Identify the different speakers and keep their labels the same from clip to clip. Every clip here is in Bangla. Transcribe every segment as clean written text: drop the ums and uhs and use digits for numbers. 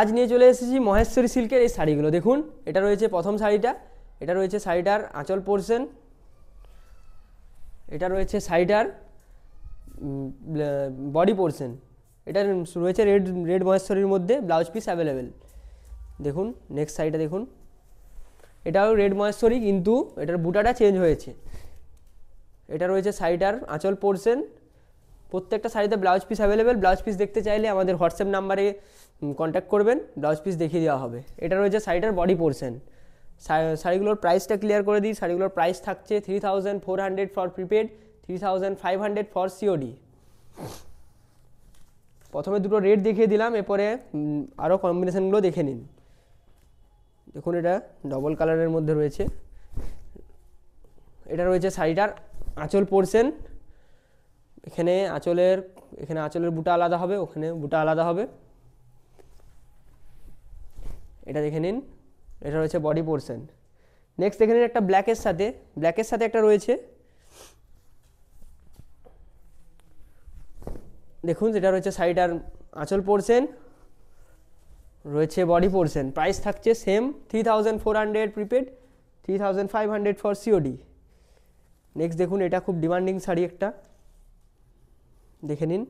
Speaker 1: আজ নিয়ে চলে এসেছি মহেশ্বরী সিল্কের এই শাড়িগুলো। দেখুন, এটা রয়েছে প্রথম শাড়িটা, এটা রয়েছে শাড়িটার আঁচল পোর্শন, এটা রয়েছে শাড়িটার বডি পোর্শন, এটা রয়েছে রেড রেড মহেশ্বরীর মধ্যে, ব্লাউজ পিস অ্যাভেলেবেল। দেখুন নেক্সট শাড়িটা দেখুন, এটাও রেড মহেশ্বরী কিন্তু এটার বুটাটা চেঞ্জ হয়েছে। এটা রয়েছে শাড়িটার আঁচল পোর্শন, প্রত্যেকটা শাড়িতে blouse piece available. Blouse piece দেখতে চাইলে আমাদের হোয়াটসঅ্যাপ নাম্বারে কন্ট্যাক্ট করবেন, ব্লাউজ পিস দেখিয়ে দেওয়া হবে। এটা রয়েছে শাড়িটার বডি পোর্শন। শাড়িগুলোর প্রাইসটা ক্লিয়ার করে দিই। শাড়িগুলোর প্রাইস থাকছে 3400 ফর প্রিপেড, 3500 ফর সিওডি। প্রথমে দুটো রেট দেখিয়ে দিলাম, এরপরে আরও কম্বিনেশনগুলো দেখে নিন। দেখুন এটা ডবল কালারের মধ্যে রয়েছে। এটা রয়েছে শাড়িটার আঁচল পোর্শন। এখানে আঁচলের বুটা আলাদা হবে, ওখানে বুটা আলাদা হবে। এটা দেখে নিন, এটা রয়েছে বডি পোর্শন। নেক্সট দেখে নিন একটা ব্ল্যাকের সাথে একটা রয়েছে। দেখুন যেটা রয়েছে শাড়িটার আঁচল পোর্শন, রয়েছে বডি পোর্শন। প্রাইস থাকছে same 3400 prepaid, 3500 for COD. Next দেখুন, এটা খুব ডিমান্ডিং শাড়ি একটা, দেখে নিন।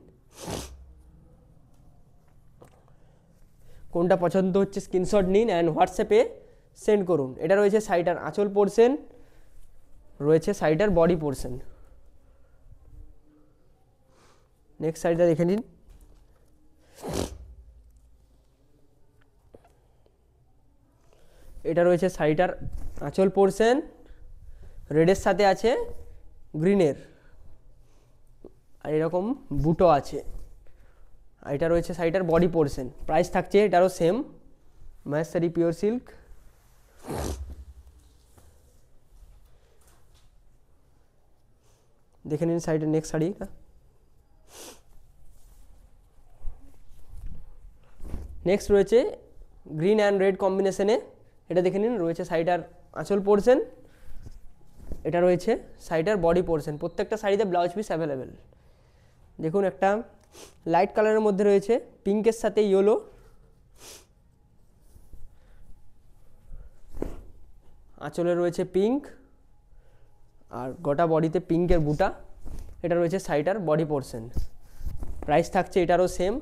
Speaker 1: কোনটা পছন্দ হচ্ছে স্ক্রিনশট নিন অ্যান্ড হোয়াটসঅ্যাপে সেন্ড করুন। এটা রয়েছে শাড়িটার আঁচল পোর্শন, রয়েছে শাড়িটার বডি পোর্শন। নেক্সট শাড়িটা দেখে নিন। এটা রয়েছে শাড়িটার আঁচল পোর্শন, রেডের সাথে আছে গ্রিনের, আর এরকম বুটো আছে। আর এটা রয়েছে শাড়িটার বডি পোর্শন। প্রাইস থাকছে এটারও সেম, মহেশ্বরী পিওর সিল্ক। দেখে নিন শাড়িটার নেক্সট শাড়িটা। নেক্সট রয়েছে গ্রিন অ্যান্ড রেড কম্বিনেশনে, এটা দেখে নিন। রয়েছে শাড়িটার আঁচল পোর্শন, এটা রয়েছে শাড়িটার বডি পোর্শন। প্রত্যেকটা শাড়িতে ব্লাউজ পিস অ্যাভেলেবেল। দেখুন একটা লাইট কালারের মধ্যে রয়েছে পিঙ্কের সাথে ইয়েলো, আঁচলে রয়েছে পিঙ্ক, আর গোটা বডিতে পিঙ্কের বুটা। এটা রয়েছে শাড়িটার বডি পোর্শন। প্রাইস থাকছে এটারও সেম।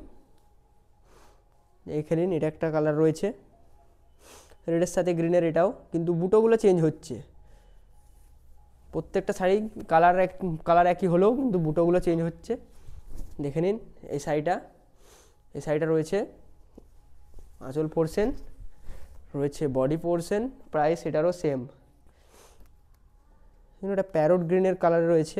Speaker 1: এখানে এটা একটা কালার রয়েছে রেডের সাথে গ্রিনের, এটাও কিন্তু বুটোগুলো চেঞ্জ হচ্ছে। প্রত্যেকটা শাড়ি কালার একই হলেও কিন্তু বুটোগুলো চেঞ্জ হচ্ছে। দেখে নিন এই শাড়িটা রয়েছে আঁচল পোর্শন, রয়েছে বডি পোর্শন। প্রাইস এটারও সেম। এটা প্যারট গ্রিনের কালারে রয়েছে,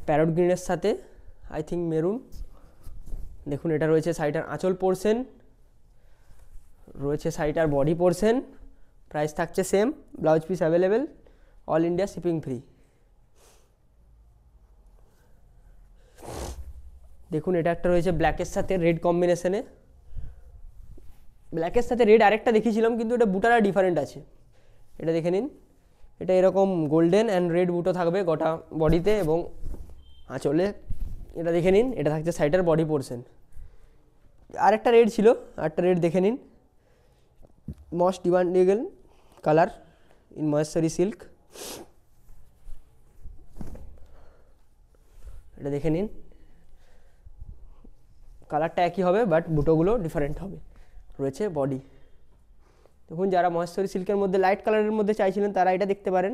Speaker 1: প্যারট গ্রিনের সাথে আই থিঙ্ক মেরুন। দেখুন এটা রয়েছে শাড়িটার আঁচল পোর্শন, রয়েছে শাড়িটার বডি পোর্শন। প্রাইস থাকছে same, blouse piece available, all India shipping free. দেখুন এটা একটা রয়েছে ব্ল্যাকের সাথে রেড কম্বিনেশনে। ব্ল্যাকের সাথে রেড আরেকটা দেখিয়েছিলাম, কিন্তু এটা বুটাটা ডিফারেন্ট আছে। এটা দেখে নিন, এটা এরকম গোল্ডেন অ্যান্ড রেড বুটো থাকবে গোটা বডিতে এবং আঁচলে। এটা দেখে নিন, এটা থাকছে শাড়িটার বডি পোর্শন। আরেকটা রেড ছিল, আরেকটা রেড দেখে নিন। Most demandable colour in Maheshwari silk. এটা দেখে নিন, কালারটা একই হবে বাট বুটোগুলো ডিফারেন্ট হবে। রয়েছে বডি। দেখুন যারা মহেশ্বরী সিল্কের মধ্যে লাইট কালারের মধ্যে চাইছিলেন তারা এটা দেখতে পারেন।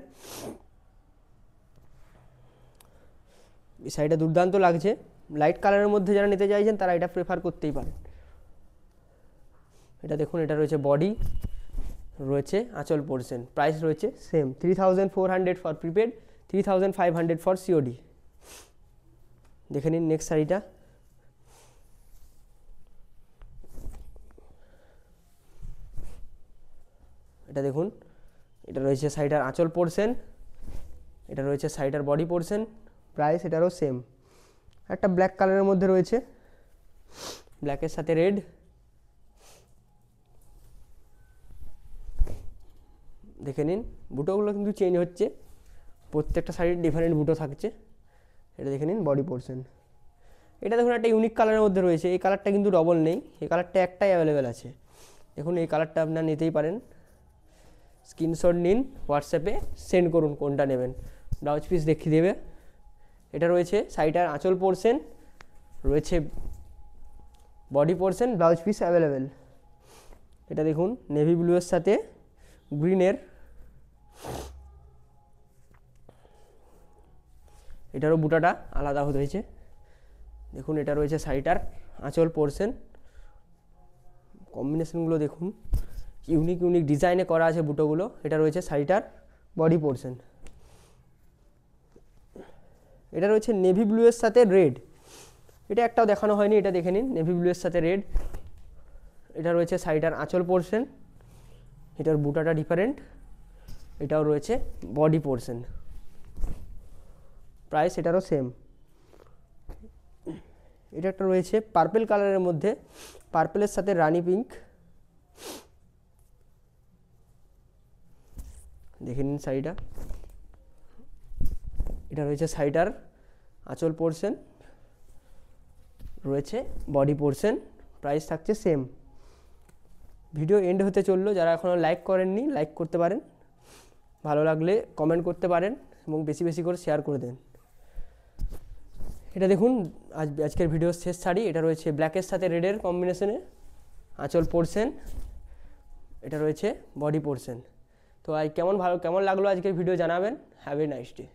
Speaker 1: এই শাড়িটা দুর্দান্ত লাগছে। লাইট কালারের মধ্যে যারা নিতে চাইছেন তারা এটা প্রেফার করতেই পারেন। এটা দেখুন, এটা রয়েছে বডি, রয়েছে আঁচল পোর্শন। প্রাইস রয়েছে same 3400 for prepaid, 3500 for COD. দেখে নিন নেক্সট শাড়িটা। এটা দেখুন, এটা রয়েছে শাড়িটার আঁচল পোর্শন, এটা রয়েছে শাড়িটার বডি পোর্শন। প্রাইস এটারও সেম। একটা ব্ল্যাক কালারের মধ্যে রয়েছে, ব্ল্যাকের সাথে রেড। দেখে নিন বুটোগুলো কিন্তু চেঞ্জ হচ্ছে, প্রত্যেকটা শাড়ির ডিফারেন্ট বুটো থাকছে। এটা দেখে নিন বডি পোর্শন। এটা দেখুন একটা ইউনিক কালারের মধ্যে রয়েছে, এই কালারটা কিন্তু ডবল নেই, এই কালারটা একটাই অ্যাভেলেবেল আছে। দেখুন এই কালারটা আপনারা নিতেই পারেন, স্ক্রিনশট নিন, হোয়াটসঅ্যাপে সেন্ড করুন কোনটা নেবেন, ব্লাউজ পিস দেখিয়ে দেবে। এটা রয়েছে শাড়িটার আঁচল পোর্শন, রয়েছে body portion, blouse piece available. এটা দেখুন নেভি ব্লুয়ের সাথে গ্রিনের, এটারও বুটাটা আলাদা হয়েছে। দেখুন এটা রয়েছে শাড়িটার আঁচল পোর্শন, কম্বিনেশনগুলো দেখুন ইউনিক ইউনিক ডিজাইনে করা আছে বুটোগুলো। এটা রয়েছে শাড়িটার বডি পোর্শন। এটা রয়েছে নেভি ব্লুয়ের সাথে রেড, এটা একটাও দেখানো হয়নি, এটা দেখে নিন, নেভি ব্লুয়ের সাথে রেড। এটা রয়েছে শাড়িটার আঁচল পোর্শন, এটার বুটাটা ডিফারেন্ট। এটাও রয়েছে বডি পোর্শন, প্রাইস এটারও সেম। এটা একটা রয়েছে পার্পেল কালারের মধ্যে, পার্পেলের সাথে রানি পিঙ্ক, দেখে নিন শাড়িটা। এটা রয়েছে শাড়িটার আঁচল পোর্শন, রয়েছে বডি পোর্শন, প্রাইস থাকছে সেম। ভিডিও এন্ড হতে চললো, যারা এখনও লাইক করেননি লাইক করতে পারেন, ভালো লাগলে কমেন্ট করতে পারেন এবং বেশি বেশি করে শেয়ার করে দেন। এটা দেখুন আজকের ভিডিওর শেষ শাড়ি, এটা রয়েছে ব্ল্যাকের সাথে রেডের কম্বিনেশনে, আঁচল পোর্শন, এটা রয়েছে বডি পোর্শন। তো কেমন লাগলো আজকের ভিডিও জানাবেন। Have a nice day.